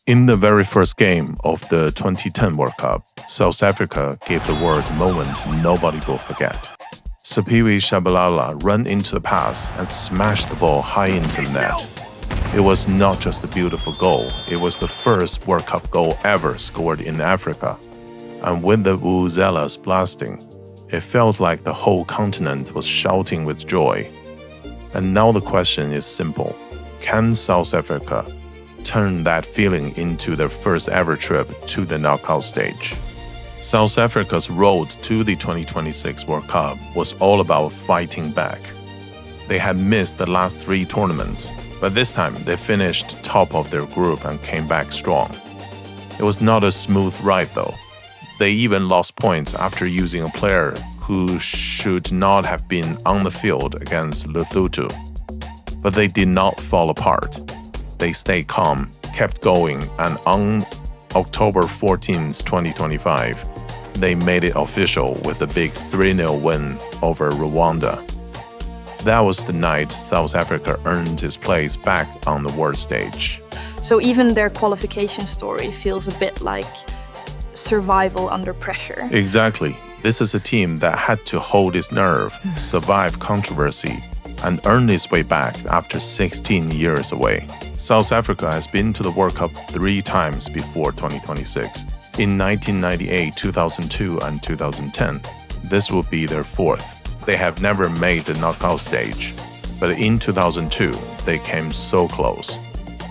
In the very first game of the 2010 World Cup, South Africa gave the world a moment nobody will forget. Siphiwe Shabalala ran into the pass and smashed the ball high into the net. It was not just a beautiful goal, it was the first World Cup goal ever scored in Africa. And with the vuvuzelas blasting, it felt like the whole continent was shouting with joy. And now the question is simple. Can South Africa turn that feeling into their first ever trip to the knockout stage? South Africa's road to the 2026 World Cup was all about fighting back. They had missed the last 3 tournaments, but this time they finished top of their group and came back strong. It was not a smooth ride though. They even lost points after using a player who should not have been on the field against Lesotho. But they did not fall apart. They stayed calm, kept going, and on October 14, 2025, they made it official with a big 3-0 win over Rwanda. That was the night South Africa earned its place back on the world stage. So even their qualification story feels a bit like survival under pressure. Exactly. This is a team that had to hold its nerve, survive controversy, and earn its way back after 16 years away. South Africa has been to the World Cup 3 times before 2026, in 1998, 2002, and 2010. This will be their 4th. They have never made the knockout stage, but in 2002, they came so close.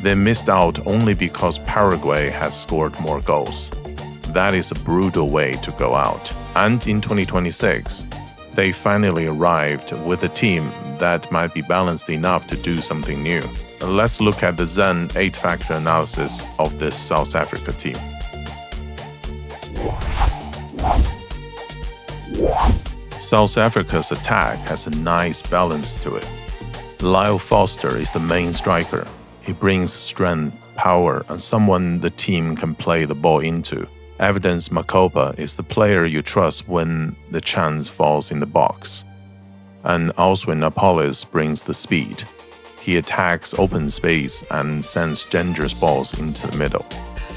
They missed out only because Paraguay has scored more goals. That is a brutal way to go out. And in 2026, they finally arrived with a team that might be balanced enough to do something new. Let's look at the Zen 8-factor analysis of this South Africa team. South Africa's attack has a nice balance to it. Lyle Foster is the main striker. He brings strength, power, and someone the team can play the ball into. Evidence Makopa is the player you trust when the chance falls in the box. And Oswin Apollos brings the speed. He attacks open space and sends dangerous balls into the middle.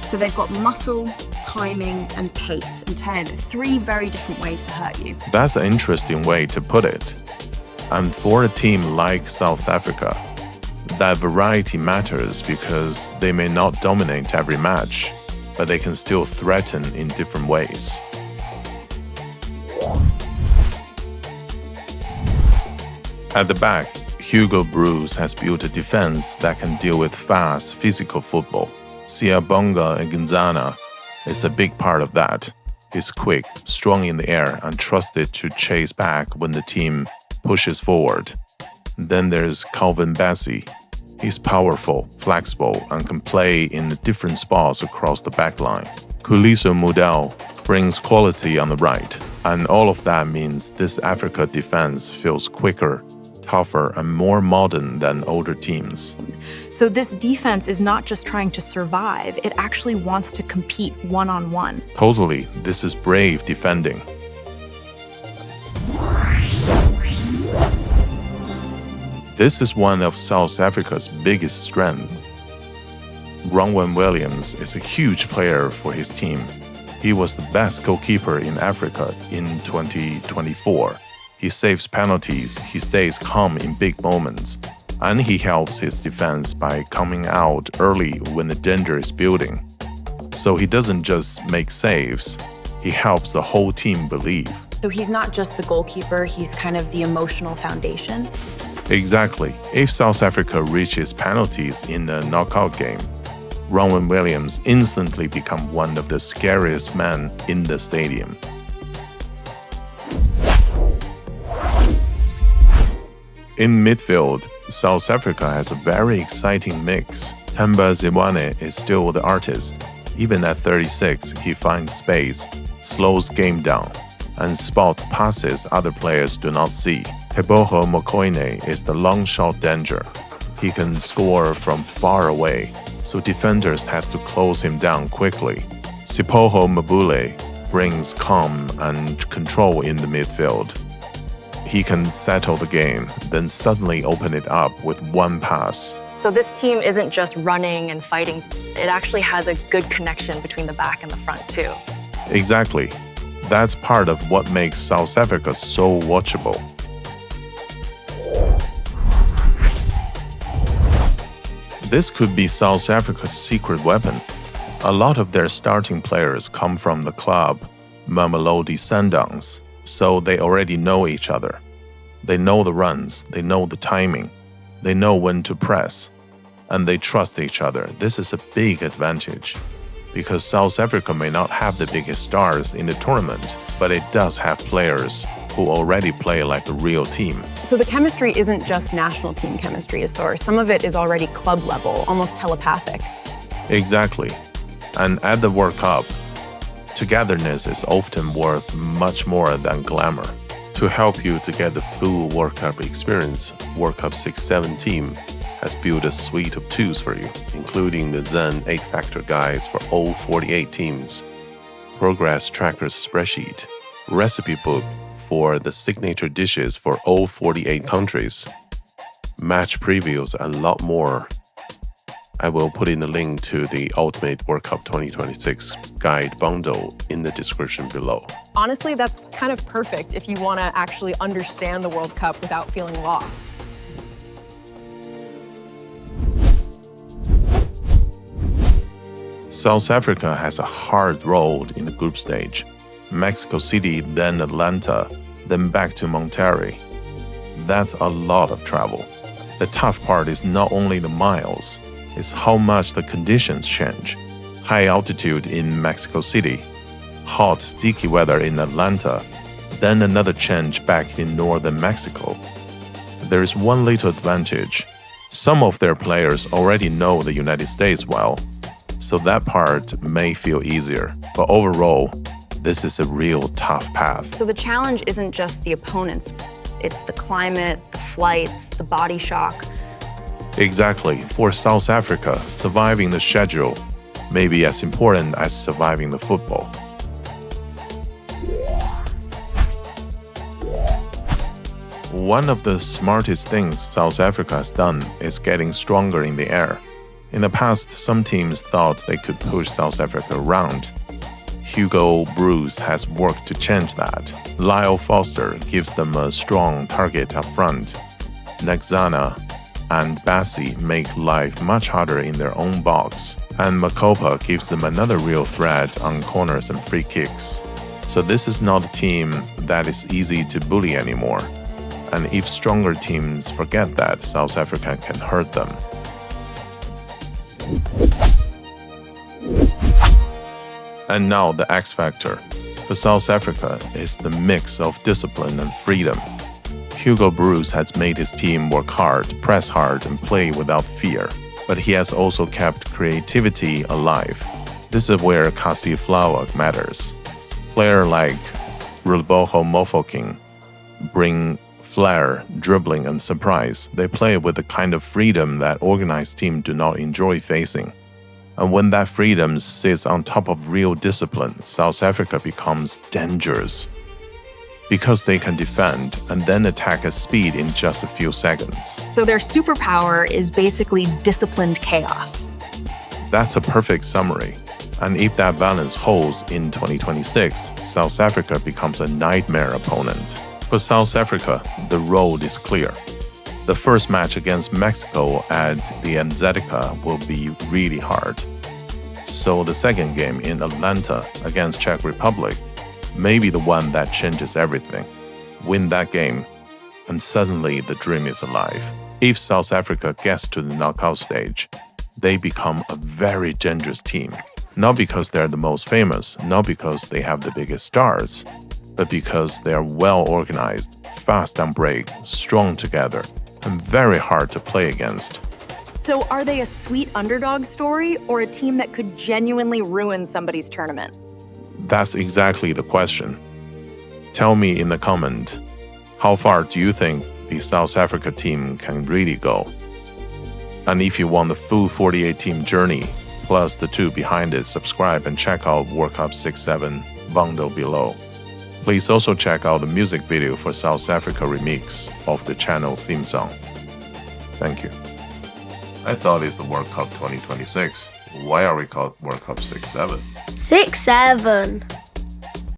So they've got muscle, timing, and pace, and 3 very different ways to hurt you. That's an interesting way to put it. And for a team like South Africa, that variety matters because they may not dominate every match, but they can still threaten in different ways. At the back, Hugo Broos has built a defense that can deal with fast, physical football. Siyabonga Nginzana is a big part of that. He's quick, strong in the air, and trusted to chase back when the team pushes forward. Then there's Calvin Bassey. He's powerful, flexible, and can play in different spots across the backline. Kuliso Mudel brings quality on the right, and all of that means this Africa defense feels quicker, tougher, and more modern than older teams. So this defense is not just trying to survive, it actually wants to compete one-on-one. Totally, this is brave defending. This is one of South Africa's biggest strengths. Ronwen Williams is a huge player for his team. He was the best goalkeeper in Africa in 2024. He saves penalties, he stays calm in big moments, and he helps his defense by coming out early when the danger is building. So he doesn't just make saves, he helps the whole team believe. So he's not just the goalkeeper, he's kind of the emotional foundation. Exactly. If South Africa reaches penalties in a knockout game, Ronwen Williams instantly becomes one of the scariest men in the stadium. In midfield, South Africa has a very exciting mix. Themba Zwane is still the artist. Even at 36, he finds space, slows game down, and spots passes other players do not see. Teboho Mokoene is the long shot danger. He can score from far away, so defenders have to close him down quickly. Siphoho Mabule brings calm and control in the midfield. He can settle the game, then suddenly open it up with one pass. So this team isn't just running and fighting. It actually has a good connection between the back and the front too. Exactly. That's part of what makes South Africa so watchable. This could be South Africa's secret weapon. A lot of their starting players come from the club Mamelodi Sundowns, so they already know each other. They know the runs, they know the timing, they know when to press, and they trust each other. This is a big advantage, because South Africa may not have the biggest stars in the tournament, but it does have players who already play like a real team. So the chemistry isn't just national team chemistry, Asor. Some of it is already club level, almost telepathic. Exactly. And at the World Cup, togetherness is often worth much more than glamour. To help you to get the full World Cup experience, World Cup 6-7 team has built a suite of tools for you, including the Zen 8-factor guides for all 48 teams, progress trackers spreadsheet, recipe book for the signature dishes for all 48 countries, match previews, and a lot more. I will put in the link to the Ultimate World Cup 2026 guide bundle in the description below. Honestly, that's kind of perfect if you want to actually understand the World Cup without feeling lost. South Africa has a hard road in the group stage. Mexico City, then Atlanta, then back to Monterrey. That's a lot of travel. The tough part is not only the miles, it's how much the conditions change. High altitude in Mexico City, hot, sticky weather in Atlanta, then another change back in northern Mexico. There is one little advantage. Some of their players already know the United States well, so that part may feel easier. But overall, this is a real tough path. So the challenge isn't just the opponents. It's the climate, the flights, the body shock. Exactly. For South Africa, surviving the schedule may be as important as surviving the football. One of the smartest things South Africa has done is getting stronger in the air. In the past, some teams thought they could push South Africa around. Hugo Bruce has worked to change that. Lyle Foster gives them a strong target up front. Nexana and Bassi make life much harder in their own box. And Makopa gives them another real threat on corners and free kicks. So this is not a team that is easy to bully anymore. And if stronger teams forget that, South Africa can hurt them. And now the X factor. For South Africa is the mix of discipline and freedom. Hugo Bruce has made his team work hard, press hard, and play without fear. But he has also kept creativity alive. This is where Kasi Flower matters. Players like Rulboho Mofokeng bring flair, dribbling, and surprise. They play with the kind of freedom that organized teams do not enjoy facing. And when that freedom sits on top of real discipline, South Africa becomes dangerous. Because they can defend and then attack at speed in just a few seconds. So their superpower is basically disciplined chaos. That's a perfect summary. And if that balance holds in 2026, South Africa becomes a nightmare opponent. For South Africa, the road is clear. The first match against Mexico at the Anzetica will be really hard. So the second game in Atlanta against Czech Republic may be the one that changes everything. Win that game, and suddenly the dream is alive. If South Africa gets to the knockout stage, they become a very dangerous team. Not because they're the most famous, not because they have the biggest stars, but because they are well organized, fast on break, strong together, and very hard to play against. So are they a sweet underdog story or a team that could genuinely ruin somebody's tournament? That's exactly the question. Tell me in the comment, how far do you think the South Africa team can really go? And if you want the full 48 team journey, plus the two behind it, subscribe and check out World Cup 6-7 bundle below. Please also check out the music video for South Africa remix of the channel theme song. Thank you. I thought it's the World Cup 2026. Why are we called World Cup 6-7? 6-7.